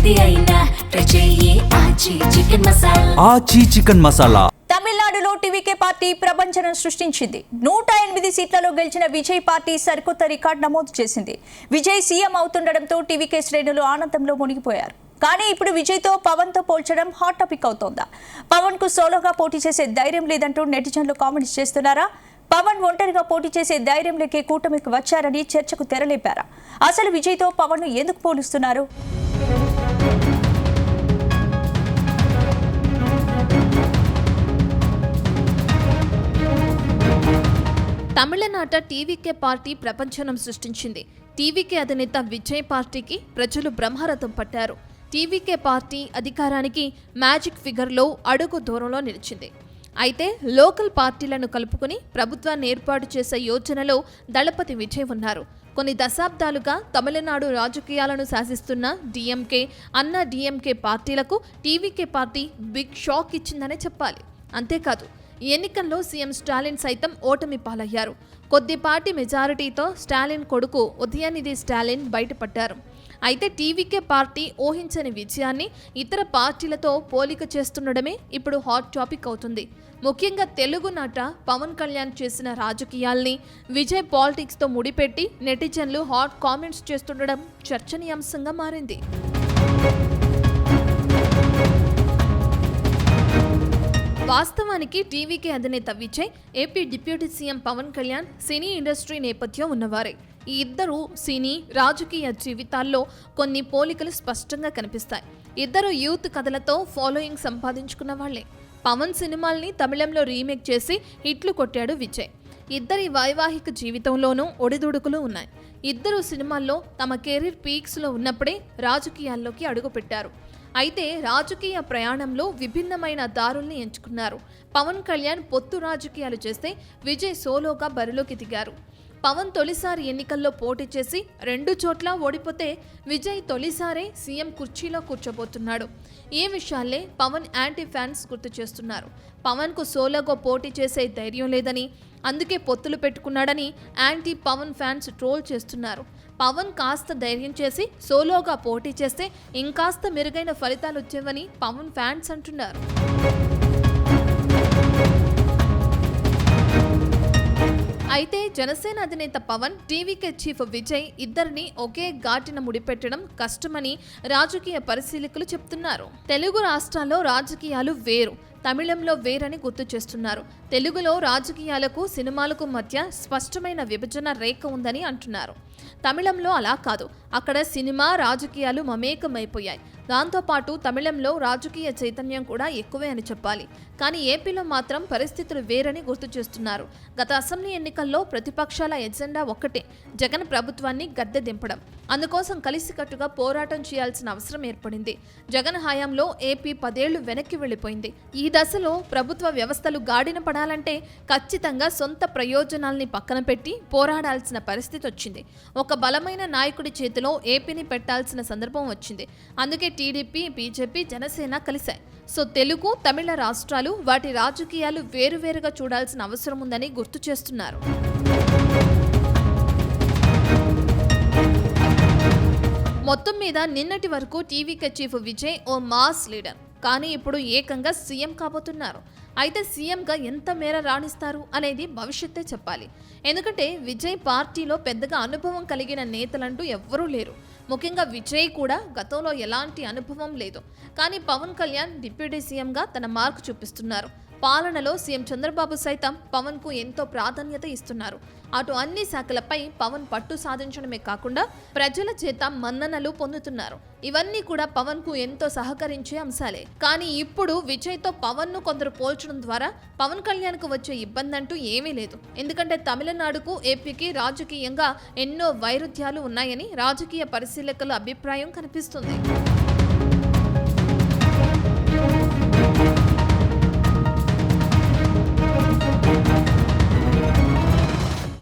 ఏది అయినా ట్రై చెయ్యి ఆచి చికెన్ మసాలా. తమిళనాడులో టీవీకే పార్టీ ప్రపంచం సృష్టించింది. 108 సీట్లలో గెలిచిన విజయ్ పార్టీ సరికొత్త రికార్డు నమోదు చేసింది. విజయ్ సీఎం అవుతుండటంతో టీవీకే శ్రేణులు ఆనందంలో మునిగిపోయారు. కానీ ఇప్పుడు విజయ్తో పవన్తో పోల్చడం హాట్ టాపిక్ అవుతోందా? పవన్కు సోలోగా పోటీ చేసే ధైర్యం లేదంటూ నెటిజన్లు కామెంట్స్ చేస్తున్నారా? పవన్ ఒంటరిగా పోటీ చేసే ధైర్యం లేకే కూటమికి వచ్చారని చర్చకు తెరలేపారా? అసలు విజయ్తో పవన్ను ఎందుకు పోలుస్తున్నారు? తమిళనాట టీవీకే పార్టీ ప్రపంచనం సృష్టించింది. టీవీకే అధినేత విజయ్ పార్టీకి ప్రజలు బ్రహ్మరథం పట్టారు. టీవీకే పార్టీ అధికారానికి మ్యాజిక్ ఫిగర్లో అడుగు దూరంలో నిలిచింది. అయితే లోకల్ పార్టీలను కలుపుకుని ప్రభుత్వాన్ని ఏర్పాటు చేసే యోచనలో దళపతి విజయ్ ఉన్నారు. కొన్ని దశాబ్దాలుగా తమిళనాడు రాజకీయాలను శాసిస్తున్న డిఎంకే, అన్నా డిఎంకే పార్టీలకు టీవీకే పార్టీ బిగ్ షాక్ ఇచ్చిందనే చెప్పాలి. అంతేకాదు, ఎన్నికల్లో సీఎం స్టాలిన్ సైతం ఓటమి పాలయ్యారు. కొద్దిపాటి మెజారిటీతో స్టాలిన్ కొడుకు ఉదయనిధి స్టాలిన్ బయటపడ్డారు. అయితే టీవీకే పార్టీ ఊహించని విజయాన్ని ఇతర పార్టీలతో పోలిక చేస్తుండడమే ఇప్పుడు హాట్ టాపిక్ అవుతుంది. ముఖ్యంగా తెలుగునాట పవన్ కళ్యాణ్ చేసిన రాజకీయాల్ని విజయ్ పాలిటిక్స్తో ముడిపెట్టి నెటిజన్లు హాట్ కామెంట్స్ చేస్తుండడం చర్చనీయాంశంగా మారింది. వాస్తవానికి టీవీకే అధినేత Vijay, AP deputy CM Pawan Kalyan cine industry నేపథ్యం ఉన్నవారే. ఈ ఇద్దరు సినీ రాజకీయ జీవితాల్లో కొన్ని పోలికలు స్పష్టంగా కనిపిస్తాయి. ఇద్దరు యూత్ కథలతో ఫాలోయింగ్ సంపాదించుకున్న వాళ్లే. పవన్ సినిమాల్ని తమిళంలో రీమేక్ చేసి హిట్లు కొట్టాడు విజయ్. ఇద్దరి వైవాహిక జీవితంలోనూ ఒడిదుడుకులు ఉన్నాయి. ఇద్దరు సినిమాల్లో తమ కెరీర్ పీక్స్లో ఉన్నప్పుడే రాజకీయాల్లోకి అడుగుపెట్టారు. అయితే రాజకీయ ప్రయాణంలో విభిన్నమైన దారుల్ని ఎంచుకున్నారు. పవన్ కళ్యాణ్ పొత్తు రాజకీయాలు చేస్తే విజయ్ సోలోగా బరిలోకి దిగారు. పవన్ తొలిసారి ఎన్నికల్లో పోటీ చేసి 2 చోట్ల ఓడిపోతే విజయ్ తొలిసారే సీఎం కుర్చీలో కూర్చోబోతున్నాడు. ఈ విషయాల్లే పవన్ యాంటీ ఫ్యాన్స్ గుర్తు చేస్తున్నారు. పవన్కు సోలోగా పోటీ చేసే ధైర్యం లేదని, అందుకే పొత్తులు పెట్టుకున్నాడని యాంటీ పవన్ ఫ్యాన్స్ ట్రోల్ చేస్తున్నారు. పవన్ కాస్త ధైర్యం చేసి సోలోగా పోటీ చేస్తే ఇంకాస్త మెరుగైన ఫలితాలు వచ్చేవని పవన్ ఫ్యాన్స్ అంటున్నారు. అయితే జనసేన అధినేత పవన్, టీవీకే చీఫ్ విజయ్ ఇద్దరిని ఒకే ఘాటిన ముడిపెట్టడం కష్టమని రాజకీయ పరిశీలకులు చెప్తున్నారు. తెలుగు రాష్ట్రాల్లో రాజకీయాలు వేరు, తమిళంలో వేరని గుర్తు చేస్తున్నారు. తెలుగులో రాజకీయాలకు సినిమాలకు మధ్య స్పష్టమైన విభజన రేఖ ఉందని అంటున్నారు. తమిళంలో అలా కాదు, అక్కడ సినిమా రాజకీయాలు మమేకమైపోయాయి. దాంతోపాటు తమిళంలో రాజకీయ చైతన్యం కూడా ఎక్కువే అని చెప్పాలి. కానీ ఏపీలో మాత్రం పరిస్థితులు వేరని గుర్తు చేస్తున్నారు. గత అసెంబ్లీ ఎన్నికల్లో ప్రతిపక్షాల ఎజెండా ఒక్కటే, జగన్ ప్రభుత్వాన్ని గద్దె దింపడం. అందుకోసం కలిసికట్టుగా పోరాటం చేయాల్సిన అవసరం ఏర్పడింది. జగన్ హయాంలో ఏపీ 10 ఏళ్లు వెనక్కి వెళ్లిపోయింది. ఈ దశలో ప్రభుత్వ వ్యవస్థలు గాడిన పడాలంటే ఖచ్చితంగా సొంత ప్రయోజనాల్ని పక్కన పెట్టి పోరాడాల్సిన పరిస్థితి వచ్చింది. ఒక బలమైన నాయకుడి చేతిలో ఏపీని పెట్టాల్సిన సందర్భం వచ్చింది. అందుకే టీడీపీ, బీజేపీ, జనసేన కలిశాయి. సో తెలుగు, తమిళ రాష్ట్రాలు వాటి రాజకీయాలు వేరువేరుగా చూడాల్సిన అవసరం ఉందని గుర్తు చేస్తున్నారు. మొత్తం మీద నిన్నటి వరకు టీవీకే చీఫ్ విజయ్ ఓ మాస్ లీడర్, కానీ ఇప్పుడు ఏకంగా సీఎం కాబోతున్నారు. అయితే సీఎంగా ఎంత మేర రాణిస్తారు అనేది భవిష్యత్తే చెప్పాలి. ఎందుకంటే విజయ్ పార్టీలో పెద్దగా అనుభవం కలిగిన నేతలంటూ ఎవ్వరూ లేరు. ముఖ్యంగా విజయ్ కూడా గతంలో ఎలాంటి అనుభవం లేదు. కానీ పవన్ కళ్యాణ్ డిప్యూటీ సీఎంగా తన మార్కు చూపిస్తున్నారు. పాలనలో సీఎం చంద్రబాబు సైతం పవన్కు ఎంతో ప్రాధాన్యత ఇస్తున్నారు. అటు అన్ని శాఖలపై పవన్ పట్టు సాధించడమే కాకుండా ప్రజల చేత మన్ననలు పొందుతున్నారు. ఇవన్నీ కూడా పవన్కు ఎంతో సహకరించే అంశాలే. కానీ ఇప్పుడు విజయ్తో పవన్ను కొందరు పోల్చడం ద్వారా పవన్ కళ్యాణ్కు వచ్చే ఇబ్బంది అంటూ ఏమీ లేదు. ఎందుకంటే తమిళనాడుకు, ఏపీకి రాజకీయంగా ఎన్నో వైరుధ్యాలు ఉన్నాయని రాజకీయ పరిశీలకుల అభిప్రాయం కనిపిస్తుంది.